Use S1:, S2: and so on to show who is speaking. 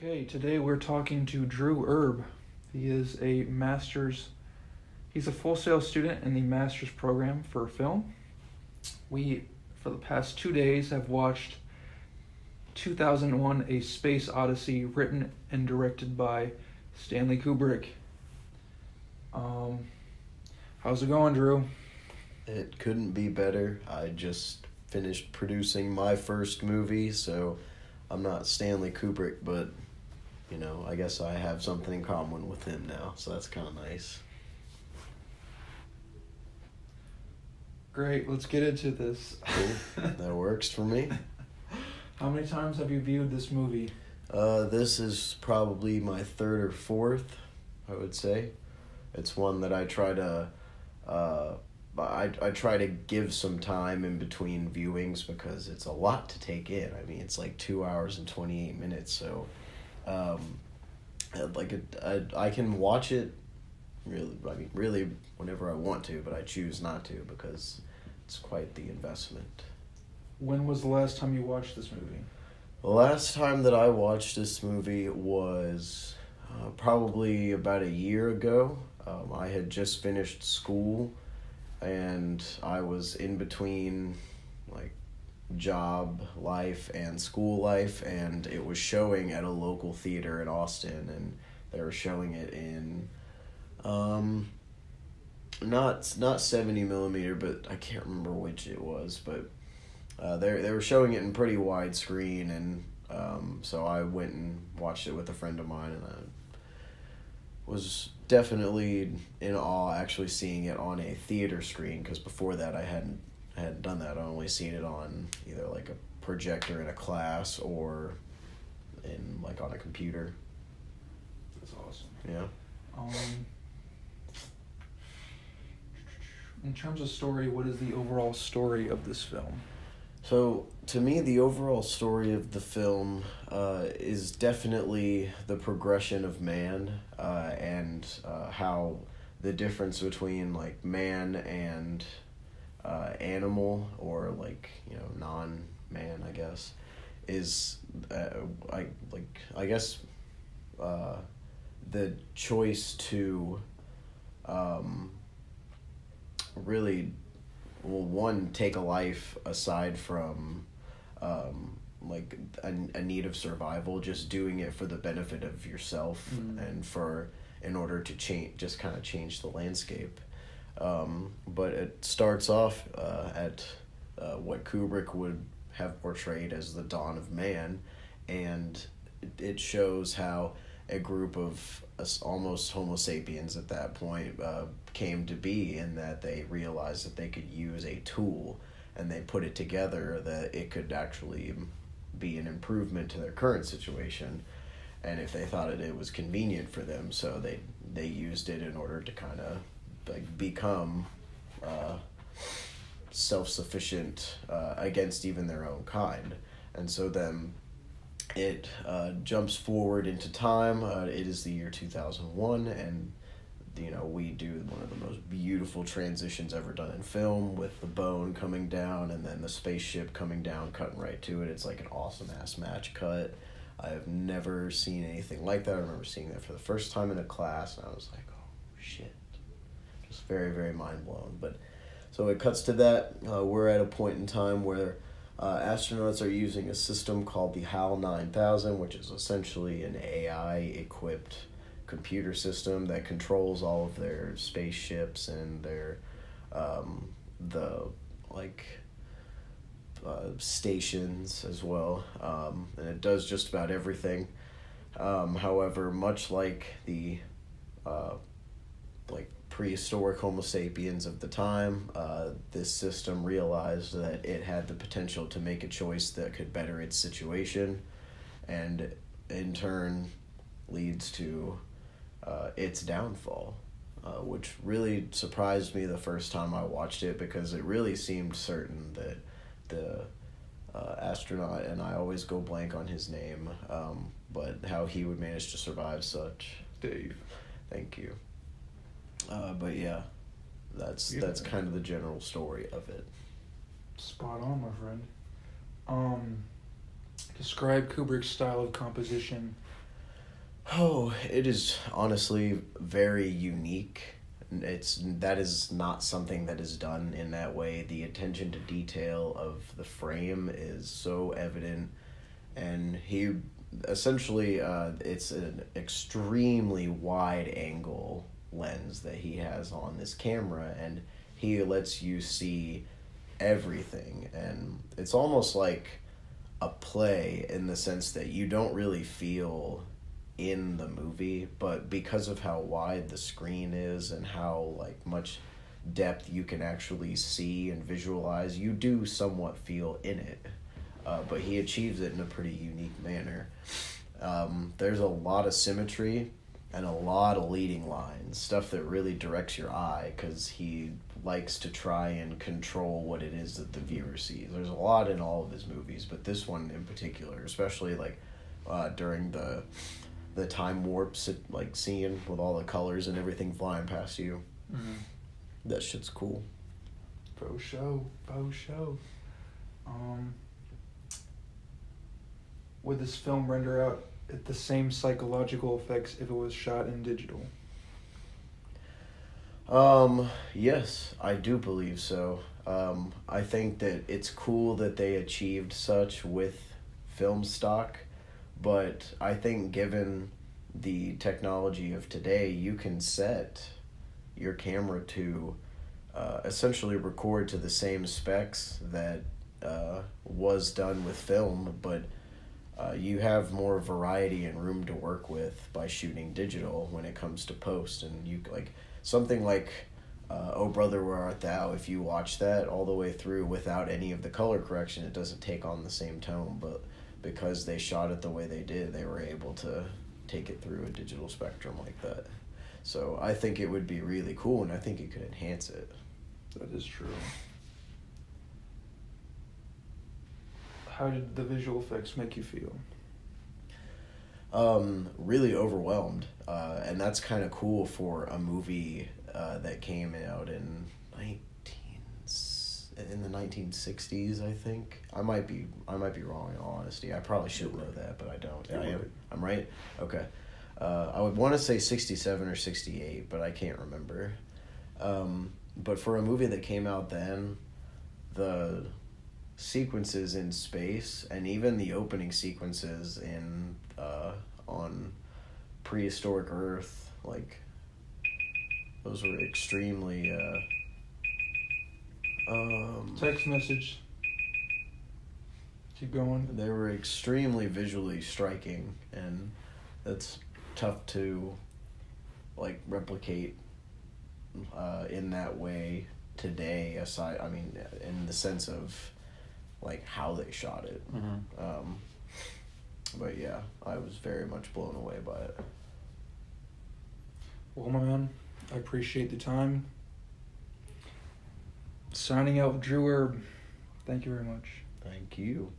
S1: Okay, today we're talking to Drew Erb. He is a he's a full sail student in the master's program for film. We, for the past 2 days, have watched 2001 A Space Odyssey, written and directed by Stanley Kubrick. How's it going, Drew?
S2: It couldn't be better. I just finished producing my first movie, so I'm not Stanley Kubrick, but, I guess I have something in common with him now, so that's kind of nice.
S1: Great, let's get into this.
S2: Cool. That works for me.
S1: How many times have you viewed this movie?
S2: This is probably my third or fourth, I would say. It's one that I try to... I try to give some time in between viewings because it's a lot to take in. I mean, it's like 2 hours and 28 minutes, so I can watch it really whenever I want to, but I choose not to because it's quite the investment.
S1: When was the last time you watched this movie?
S2: The last time that I watched this movie was probably about a year ago. I had just finished school, and I was in between job life and school life, and it was showing at a local theater in Austin, and they were showing it in not 70 millimeter, but I can't remember which it was, but they were showing it in pretty widescreen, and so I went and watched it with a friend of mine, and I was definitely in awe actually seeing it on a theater screen, because before that I hadn't done that. I'd only seen it on either like a projector in a class or in on a computer.
S1: That's awesome.
S2: Yeah.
S1: In terms of story, what is the overall story of this film?
S2: So, to me, the overall story of the film is definitely the progression of man, and how the difference between man and animal, or non-man, I guess, is I guess the choice to really, well, one, take a life aside from a need of survival, just doing it for the benefit of yourself, and in order to change the landscape. But it starts off at what Kubrick would have portrayed as the dawn of man, and it shows how a group of almost Homo sapiens at that point came to be, in that they realized that they could use a tool, and they put it together that it could actually be an improvement to their current situation, and if they thought it was convenient for them, so they used it in order to kind of become self-sufficient against even their own kind. And so then it jumps forward into time. It is the year 2001, and we do one of the most beautiful transitions ever done in film, with the bone coming down and then the spaceship coming down, cutting right to it. It's like an awesome ass match cut. I have never seen anything like that. I remember seeing that for the first time in a class, and I was like, oh shit. Just very, very mind blown. But so it cuts to that. We're at a point in time where astronauts are using a system called the HAL 9000, which is essentially an AI-equipped computer system that controls all of their spaceships and their stations as well, and it does just about everything. However, much like the prehistoric Homo sapiens of the time, this system realized that it had the potential to make a choice that could better its situation, and in turn leads to its downfall, which really surprised me the first time I watched it, because it really seemed certain that the astronaut, and I always go blank on his name, but how he would manage to survive such.
S1: Dave.
S2: Thank you. But yeah, that's kind of the general story of it.
S1: Spot on, my friend. Describe Kubrick's style of composition
S2: Oh, it is honestly very unique. That is not something that is done in that way. The attention to detail of the frame is so evident, and he essentially it's an extremely wide angle lens that he has on this camera, and he lets you see everything, and it's almost like a play in the sense that you don't really feel in the movie, but because of how wide the screen is and how like much depth you can actually see and visualize, you do somewhat feel in it. But he achieves it in a pretty unique manner. There's a lot of symmetry and a lot of leading lines, stuff that really directs your eye because he likes to try and control what it is that the viewer sees. There's a lot in all of his movies, but this one in particular, especially like during the time warp like scene with all the colors and everything flying past you.
S1: Mm-hmm.
S2: That shit's cool.
S1: Faux show. Would this film render out the same psychological effects if it was shot in digital?
S2: Yes, I do believe so. I think that it's cool that they achieved such with film stock, but I think given the technology of today, you can set your camera to essentially record to the same specs that was done with film, but you have more variety and room to work with by shooting digital when it comes to post. And you like something like Oh Brother Where Art Thou, if you watch that all the way through without any of the color correction, it doesn't take on the same tone, but because they shot it the way they did, they were able to take it through a digital spectrum like that. So I think it would be really cool, and I think it could enhance it.
S1: That is true. How did the visual effects make you feel?
S2: Really overwhelmed, and that's kind of cool for a movie that came out in the 1960s, I think. I might be wrong in all honesty. I probably should know that, but I don't. I'm right? Okay. I would want to say 67 or 68, but I can't remember. But for a movie that came out then, the sequences in space and even the opening sequences in on prehistoric Earth, like those were extremely
S1: Text message. Keep going.
S2: They were extremely visually striking, and that's tough to like replicate in that way today, aside in the sense of like how they shot it.
S1: Mm-hmm.
S2: But yeah, I was very much blown away by it.
S1: Well, my man, I appreciate the time. Signing out with Drew Erb. Thank you very much.
S2: Thank you.